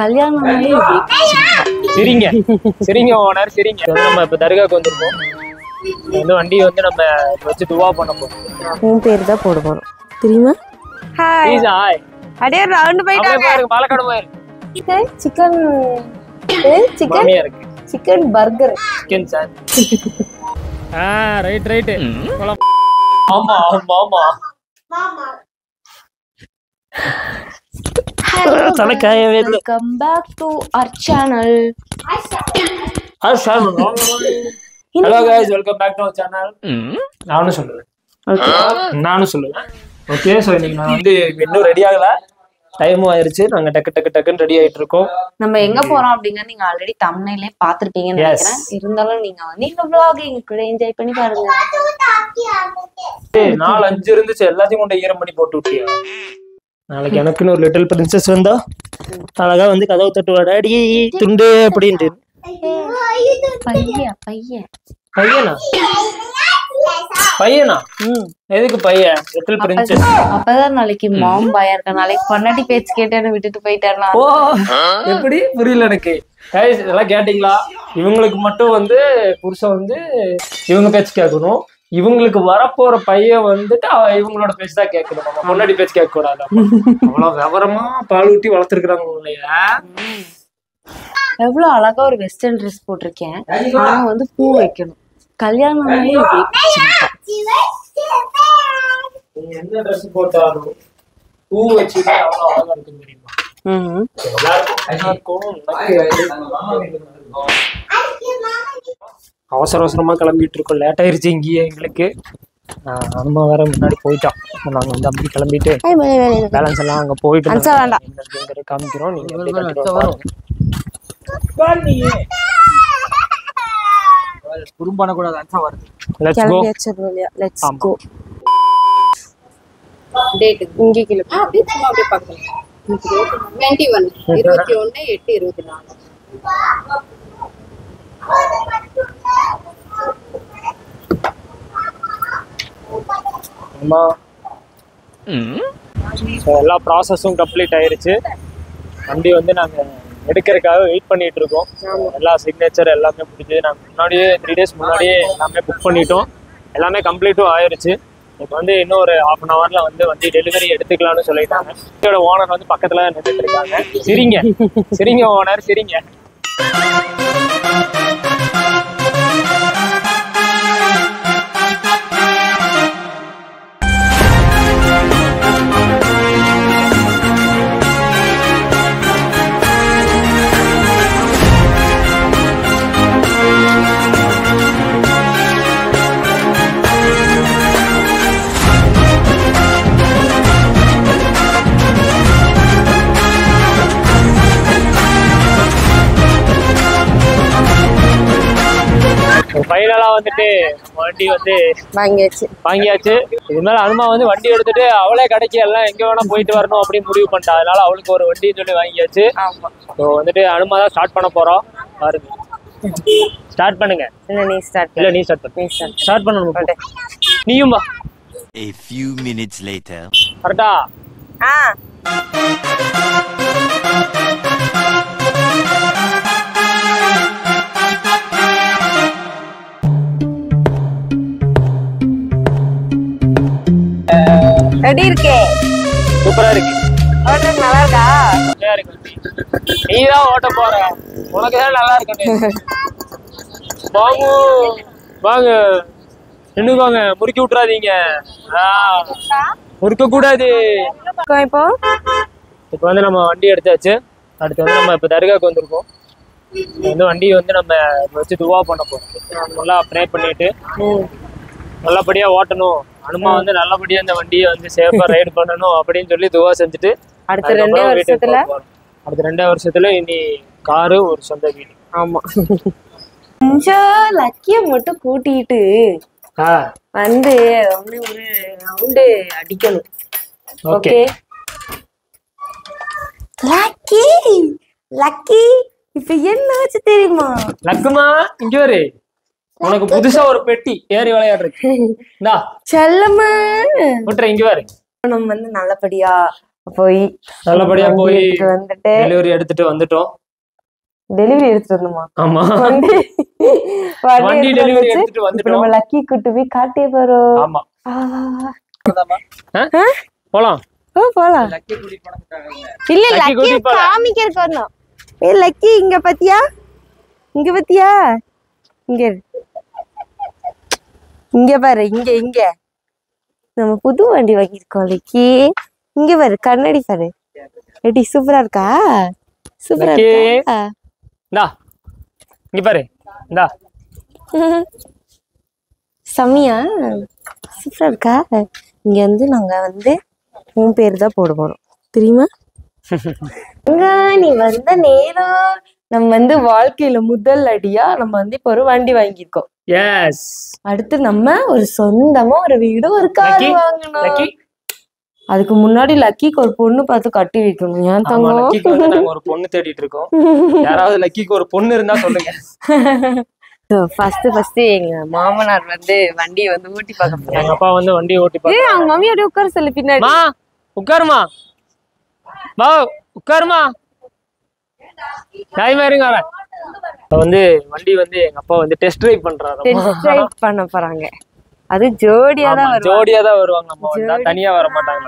கல்யாணம் சரிங்க சரிங்க ஓனர் சரிங்க நம்ம இப்ப தர்காக்கு வந்திருக்கோம். இந்த வண்டி வந்து நம்ம வச்சு துவா பண்ண போறோம். உன் பேர் தான் போட போறோம் தெரியுமா? Hi please hi. அடே ரவுண்ட் போயிட்டாங்க. பாலக்காடு போயிரு. சிக்கன் சிக்கன் இருக்கு. Chicken burger chicken sir. Right right. ஆமா ஆமா ஆமா. Welcome back to our channel. Hello guys, welcome back to our channel. நானும் சொல்லுவேன். ஓகே, சோ இன்னைக்கு நான் வந்து இன்னும் ரெடி ஆகல. டைமும் ஆயிருச்சு. நாங்க டக்குன்னு ரெடி ஆயிட்டு இருக்கோம். நம்ம எங்க போறோம் அப்படிங்க நீங்க ஆல்ரெடி தம்ப்நெயிலே பாத்துட்டீங்கன்னு நினைக்கிறேன். இருந்தாலும் நீங்க vlogging கூட என்ஜாய் பண்ணி பாருங்க. 4-5 இருந்துச்சு, எல்லாத்தையும் கொண்டு ஈரம் பண்ணி போட்டு விட்டியா? நாளைக்கு எனக்குன்னு ஒரு லிட்டில் பிரின்சஸ் வந்தா அழகா வந்து கதவு தட்டுவா, டாடி துண்டு அப்படின்ட்டு. பையனா? எதுக்கு பையன்? Little princess. அப்பதான் நாளைக்கு மாம் பாயா இருக்க. நாளைக்கு பொன்னாட்டி பேச்சு கேட்டேன்னு விட்டுட்டு போயிட்டாருனா எப்படி? புரியல எனக்கு. கைஸ் இதெல்லாம் கேட்டீங்களா? இவங்களுக்கு மட்டும் வந்து புருஷன் வந்து இவங்க பேச்சு கேட்கணும். இவங்களுக்கு வரப்போற பையன் வந்துட்டு இவங்களோட பேச்சு தான் கேட்கணும். நம்ம முன்னாடி பேச்சு கேட்க கூடாது. அவ்வளவு விவரமா பால் ஊட்டி வளர்த்துருக்காங்க இல்லையா? எவ்வளவு அழகா ஒரு வெஸ்டர்ன் ட்ரெஸ் போட்டிருக்கேன். ஆனா வந்து பூ வைக்கணும். கல்யாணம் என்ன ட்ரெஸ் போட்டாலும் பூ வச்சுதான் அவ்வளவு அழகா இருக்கும் தெரியுமா? அவசரமா கிளம்பிட்டு இருக்கோம். லேட் ஆயிருச்சு இங்கேயே எங்களுக்கு. அம்மா வேற முன்னாடி போயிட்டோம். நாங்க வந்து அப்படி கிளம்பிட்டு பேலன்ஸ் எல்லாம் அங்க போயிட்டு காமிக்கிறோம். நீங்க குறும்பான கூடாது. அன்சா வருது. Let's go. டேட் இங்க கிள அப்படியே சும்மா அப்படியே பார்க்கலாம். 21 21/8/24. ஆமா. எல்லா ப்ராசஸும் கம்ப்ளீட் ஆயிருச்சு. வண்டி வந்து நாங்க எடுக்கிறதுக்காக வெயிட் பண்ணிட்டு இருக்கோம். எல்லா சிக்னேச்சர் எல்லாமே முடிஞ்சு நாங்கள் முன்னாடியே 3 days முன்னாடியே எல்லாமே புக் பண்ணிட்டோம். எல்லாமே கம்ப்ளீட்டும் ஆயிருச்சு. இப்போ வந்து இன்னும் ஒரு 1/2 hourல வந்து வண்டி டெலிவரி எடுத்துக்கலாம்னு சொல்லிட்டாங்க. என்னோட ஓனர் வந்து பக்கத்துல நின்றுட்டு இருக்காங்க. சரிங்க ஓனர் சரிங்க. ஃபைனலா வந்துட்டு வண்டி வந்து வாங்கியாச்சு. இது மேல அனுமா வந்து வண்டி எடுத்துட்டு அவளே கடைக்கு எல்லாம் எங்க வேணா போயிட்டு வரணும் அப்படின்னு முடிவு பண்ணிட்டா. அதனால அவளுக்கு ஒரு வண்டி சொல்லி வாங்கியாச்சு. ஸோ வந்துட்டு அனுமா தான் ஸ்டார்ட் பண்ண போறோம். பாருங்க, ஸ்டார்ட் பண்ணுங்க. நீ ஸ்டார்ட் பண்ணணும். நீயும் வா. A few minutes later. கரெக்டா? ரெடி இருக்கே. சூப்பரா இருக்கு. ஓட்டுறது நல்லா இருக்கா? நல்லா இருக்கு. நீதான் ஓட்ட போற, உனக்கு தான் நல்லா இருக்கு. வாங்க நின்னுவாங்க, முறுக்கி விட்டுறாதீங்க. முறுக்க கூடாது. இப்போ வந்து நம்ம வண்டி எடுத்தாச்சு. அடுத்து வந்து நம்ம இப்போ தர்காக்கு வந்திருக்கோம். வந்து வண்டி வந்து நம்ம வச்சு துவா பண்ண போறோம். நல்லா ப்ரே பண்ணிட்டு நல்லபடியா ஓட்டணும். அனுமா வந்து நல்லபடியா இந்த வண்டியை வந்து சேஃபா ரைடு பண்ணணும் அப்படின்னு சொல்லி துவா செஞ்சுட்டு அடுத்த 2 வருஷத்துல இனி காரு, ஒரு சொந்த வீடு. ஆமா. கொஞ்சம் லக்கிய மட்டும் கூட்டிட்டு வந்து ஒரு ரவுண்டு அடிக்கணும். ஓகே லக்கி இப்ப என்ன ஆச்சு தெரியுமா? லக்குமா இங்க வரு. உனக்கு புதுசா ஒரு பெட்டி ஏறி விளையாடுறதுக்கு. செல்லம்மா இங்க வரு. நம்ம வந்து நல்லபடியா போய் நல்லபடியா போய் வந்துட்டு டெலிவரி எடுத்துட்டு வந்துட்டோம். டெலிவரி எடுத்துட்டு வந்தோமா? ஆமா, வண்டி டெலிவரி எடுத்துட்டு வந்துட்டோம். நம்ம லக்கி கூட்டு போய் காட்டே போறோம். ஆமா, போலாம். போலாம். இல்ல லக்கி காமிக்கிறதுக்கு வரணும். லக்கி இங்க பாத்தியா, இங்க பாத்தியா, இங்க இங்க பாரு, இங்க இங்க நம்ம புது வண்டி வாங்கியிருக்கோம் லக்கி. இங்க பாரு, கண்ணாடி பாரு, எப்படி சூப்பரா இருக்கா? சூப்பரா இருக்கா? இந்தா இங்க பாரு, இந்தா சமியா சூப்பரா இருக்கா? இங்க வந்து நாங்க வந்து உன் பேரு தான் போட போறோம், தெரியுமா? நீ வந்த நேரம் நம்ம வந்து வாழ்க்கையில முதல் அடியா நம்ம வந்து இப்போ ஒரு வண்டி வாங்கியிருக்கோம். எஸ். அடுத்து நம்ம ஒரு சொந்தமா ஒரு வீடு ஒரு கார் வாங்கணும். அதுக்கு முன்னாடி லக்கிக்கு ஒரு பொண்ணு பார்த்து கட்டி வைக்கணும். ஏன் தங்கம்? லக்கிக்கு வந்து நாங்க ஒரு பொண்ணு தேடிட்டு இருக்கோம். யாராவது லக்கிக்கு ஒரு பொண்ணு இருந்தா சொல்லுங்க. ஃபர்ஸ்ட் எங்க மாமனார் வந்து வண்டியை வந்து ஓட்டி பார்க்க போறாங்க. எங்க அப்பா வந்து வண்டியை ஓட்டி பார்க்க. அவங்க மம்மியோட உட்கார சொல்லு பின்னாடி. மா உட்காருமா, வா உட்காருமா, டைம் ஆயிருங்க வரேன். வந்து வண்டி வந்து எங்க அப்பா வந்து டெஸ்ட் டிரைவ் பண்றாரு. டெஸ்ட் டிரைவ் பண்ண போறாங்க. அது ஜோடியா தான் வருவாங்க. ஜோடியா தான் வருவாங்க. நம்ம வந்தா தனியா வர மாட்டாங்க.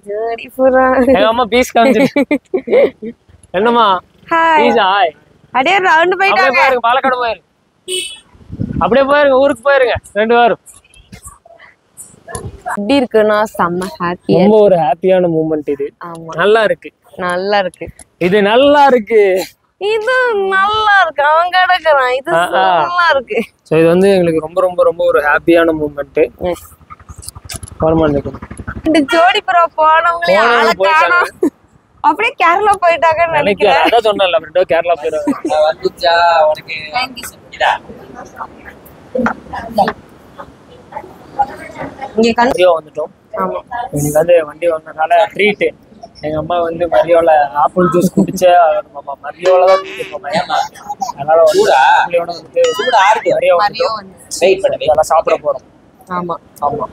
ஜோடி பூரா. எங்க அம்மா பீஸ் காமிச்சிட்டு என்னம்மா பீஸ் ஹாய் அப்படியே ரவுண்ட் போயிட்டாங்க. போயிருங்க, பாலக்காடு போயிருங்க, அப்படியே போயிருங்க, ஊருக்கு போயிருங்க 2 வாரம். எப்படி இருக்குன்னா செம்ம ஹாப்பி. ரொம்ப ஒரு ஹாப்பியான மூமெண்ட் இது. ஆமா, நல்லா இருக்கு, நல்லா இருக்கு, இது நல்லா இருக்கு, இது நல்லா இருக்கு. அவன் கிடக்குறான், இது நல்லா இருக்கு. சோ இது வந்து எங்களுக்கு ரொம்ப ரொம்ப ரொம்ப ஒரு ஹாப்பியான மூமெண்ட். இந்த ஜோடி புறா போனவங்களே ஆள காணோம். அப்படியே கேரளா போயிட்டாங்கன்னு நினைக்கிறேன். அதான் சொன்னேன்ல, ரெண்டோ கேரளா போயிடுவாங்க. வந்துச்சா உனக்கு இதா இங்க கண்டிப்பா வந்துட்டோம். ஆமா, இன்னைக்கு வந்து வண்டி வந்தனால ட்ரீட். எங்க அம்மா வந்து மரியோல ஆப்பிள் ஜூஸ் குடிச்ச மரியோல தான் குடிச்சிருக்கோம். அதனால சூடாயோட வந்து சூடா ஆறுது மரியோ வெயிட் பண்ணி எல்லாம் சாப்பிட போறோம். ஆமா ஆமா,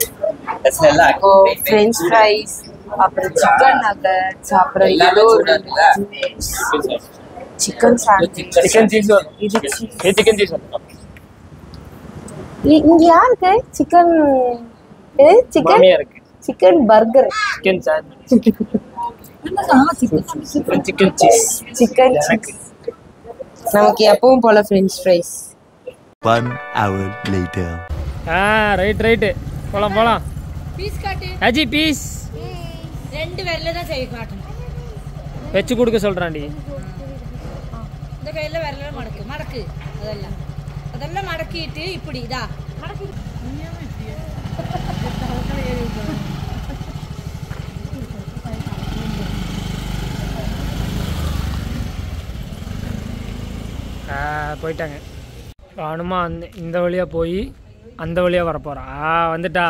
ஃப்ரெஞ்ச் ஃப்ரைஸ், அப்புறம் சிக்கன் நகட்ஸ், அப்புறம் சிக்கன் சாண்ட்விச், சிக்கன் சீஸ், இது சிக்கன் சீஸ். இங்க யாருக்கு சிக்கன் சிக்கன் இருக்கு, chicken burger, chicken sandwich, chicken cheese, chicken cheese. நமக்கு எப்பவும் போல French fries. 1 hour later. Right போலாம் போலாம். பீஸ் காட்டு அஜி பீஸ் 2 விரல்ல தான் செய்ய காட்டணும். வெச்சு கொடுக்க சொல்றான்டி. இந்த கையில விரல்ல மடக்கு அதெல்லாம் மடக்கிட்டு இப்படி இதா மடக்கி போயிட்டாங்க. அனுமா இந்த வழியா போய் அந்த வழியா வர போறான். வந்துட்டா.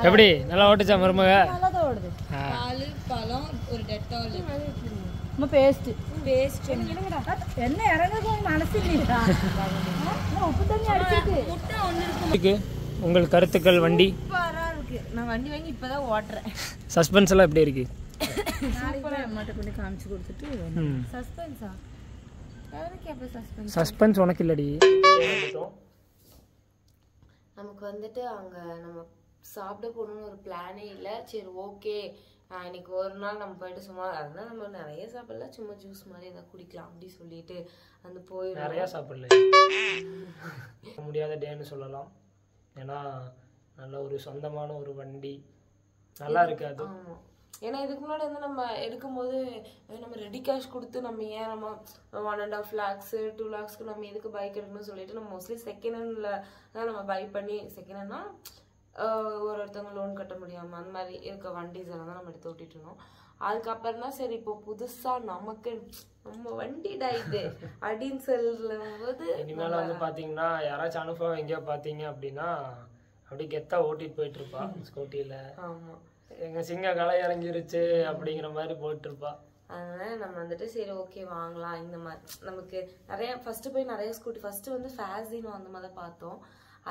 எப்படி நல்லா ஓட்டுச்சா மருமக? நல்லா ஓடுது. பால் பழம் ஒரு டெட்டால் நம்ம பேஸ்ட் என்ன இறங்குது மனசு இல்லையா? உப்பு தண்ணி அடிச்சிட்டு முட்டை ஒண்ணு இருக்கு. உங்கள் கருத்துக்கள்? வண்டி சூப்பரா இருக்கு. நான் வண்டி வாங்கி இப்பதான் ஓட்றேன். சஸ்பென்ஸ் எல்லாம் எப்படி இருக்கு? சூப்பரா அம்மாட்ட கொண்டு காமிச்சு கொடுத்துட்டு சஸ்பென்ஸா எனக்கு எப்ப சஸ்பென்ஸ்? சஸ்பென்ஸ் உனக்கு இல்லடி. நமக்கு வந்துட்டு அங்க நம்ம சாப்பிட போகணும்னு ஒரு பிளானே இல்லை. சரி ஓகே, இன்னைக்கு ஒரு நாள் நம்ம போயிட்டு சும்மா அதெல்லாம் நம்ம நிறைய சாப்பிடல, சும்மா ஜூஸ் மாதிரி ஏதாவது குடிக்கலாம் அப்படி சொல்லிட்டு அந்த போய் நிறைய சாப்பிடல முடியாத டேன்னு சொல்லலாம். ஏன்னா நல்ல ஒரு சொந்தமான ஒரு வண்டி நல்லா இருக்காது. ஏன்னா இதுக்கு முன்னாடி வந்து நம்ம எடுக்கும்போது நம்ம ரெடி கேஷ் கொடுத்து நம்ம ஏன் நம்ம 1.5 lakhs 2 lakhsக்கு நம்ம எதுக்கு பைக் எடுக்கணும்னு சொல்லிட்டு நம்ம மோஸ்ட்லி செகண்ட் ஹேண்ட்ல தான் நம்ம பை பண்ணி, செகண்ட் ஹேண்ட்னா ஒருத்தவங்க லோன் கட்ட முடியாம அந்த மாதிரி இருக்க வண்டிஸ் எல்லாம் தான் நம்ம எடுத்து ஓட்டிட்டு இருந்தோம். அதுக்கப்புறம் தான் சரி இப்போ புதுசா நமக்கு நம்ம வண்டிடா இது அப்படின்னு சொல்லும் போது இனிமேல வந்து பாத்தீங்கன்னா யாராச்சும் அனுபவம் எங்கேயோ பாத்தீங்க அப்படின்னா அப்படியே கெத்தா ஓட்டிட்டு போயிட்டு இருப்பா ஸ்கூட்டியில. ஆமா, எங்க சிங்க களை இறங்கிருச்சு அப்படிங்கிற மாதிரி போயிட்டு இருப்பா. அதனால நம்ம வந்துட்டு சரி ஓகே வாங்கலாம். இந்த மாதிரி நமக்கு நிறைய ஃபர்ஸ்ட் போய் நிறைய ஸ்கூட்டி ஃபர்ஸ்ட் வந்து ஃபேஸினோ அந்த மாதிரி தான் பார்த்தோம்.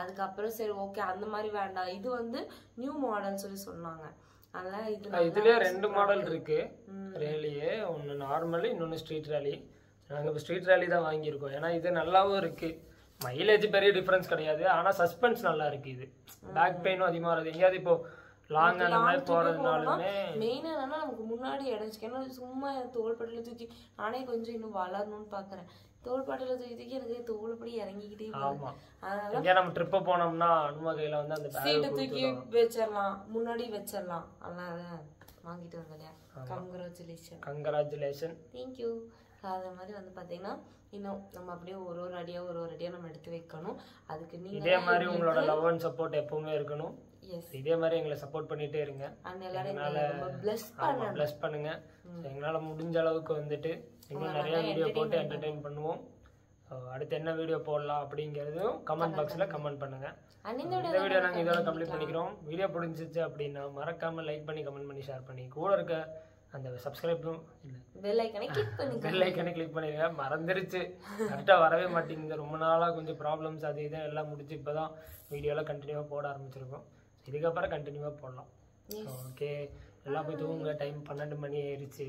அதுக்கப்புறம் சரி ஓகே அந்த மாதிரி வேண்டாம், இது வந்து நியூ மாடல் சொல்லி சொன்னாங்க. அதனால இதுலயே 2 மாடல் இருக்கு ரேலியே, ஒன்று நார்மலி இன்னொன்று ஸ்ட்ரீட் ரேலி. நாங்கள் இப்போ ஸ்ட்ரீட் ரேலி தான் வாங்கியிருக்கோம். ஏன்னா இது நல்லாவும் இருக்கு, மைலேஜ் பெரிய டிஃபரன்ஸ் கிடையாது, ஆனால் சஸ்பென்ஸ் நல்லா இருக்கு. இது பேக் பெயினும் அதிகமாக வருது. எங்கேயாவது இப்போ லாங் அந்த மாதிரி போறதுனாலுமே மெயினா என்னன்னா நமக்கு முன்னாடி இடஞ்சிக்கு. ஏன்னா சும்மா தோள்பட்டையில தூக்கி நானே கொஞ்சம் இன்னும் வளரணும்னு பாக்குறேன். தோள்பட்டையில தூக்கி எனக்கு தோள்படி இறங்கிக்கிட்டே ஆமா. அதனால நம்ம ட்ரிப் போனோம்னா அனுமதியில வந்து அந்த சீட்டை தூக்கி வச்சிடலாம், முன்னாடி வச்சிடலாம். அதனால வாங்கிட்டு வந்தேன். கங்க்ராச்சுலேஷன். தேங்க்யூ. அது மாதிரி வந்து பாத்தீங்கன்னா இன்னும் நம்ம அப்படியே ஒரு அடியா நம்ம எடுத்து வைக்கணும். அதுக்கு நீங்க இதே மாதிரி உங்களோட லவ் அண்ட் சப்போர்ட் எப்பவுமே இருக்கணும். இதே மாதிரி எங்களை சப்போர்ட் பண்ணிட்டே இருங்க. பிளஸ் பண்ணுங்க. எங்களால முடிஞ்ச அளவுக்கு வந்துட்டு இன்னும் நிறைய வீடியோ போட்டு என்டர்டெயின் பண்ணுவோம். அடுத்து என்ன வீடியோ போடலாம் அப்படிங்கறதும் கமெண்ட் பாக்ஸ்ல கமெண்ட் பண்ணுங்க. இந்த வீடியோ நாங்க இதோட கம்ப்ளீட் பண்ணிக்கிறோம். வீடியோ பிடிச்சிச்சு அப்படின்னா மறக்காம லைக் பண்ணி கமெண்ட் பண்ணி ஷேர் பண்ணி கூட இருக்க அந்த சப்ஸ்கிரைபும் பெல் ஐகானை கிளிக் பண்ணிருங்க. மறந்துருச்சு, கரெக்டா வரவே மாட்டேங்குது. ரொம்ப நாளா கொஞ்சம் ப்ராப்ளம்ஸ் அது இது எல்லாம் முடிச்சு இப்பதான் வீடியோலாம் கண்டினியூவா போட ஆரம்பிச்சிருக்கோம். இதுக்கப்புறம் கண்டினியூவா போடலாம். ஓகே, எல்லாம் போய் தூங்க. டைம் 12 மணி ஆயிருச்சு.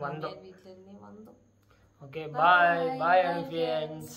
வந்தோம். Okay, bye friends.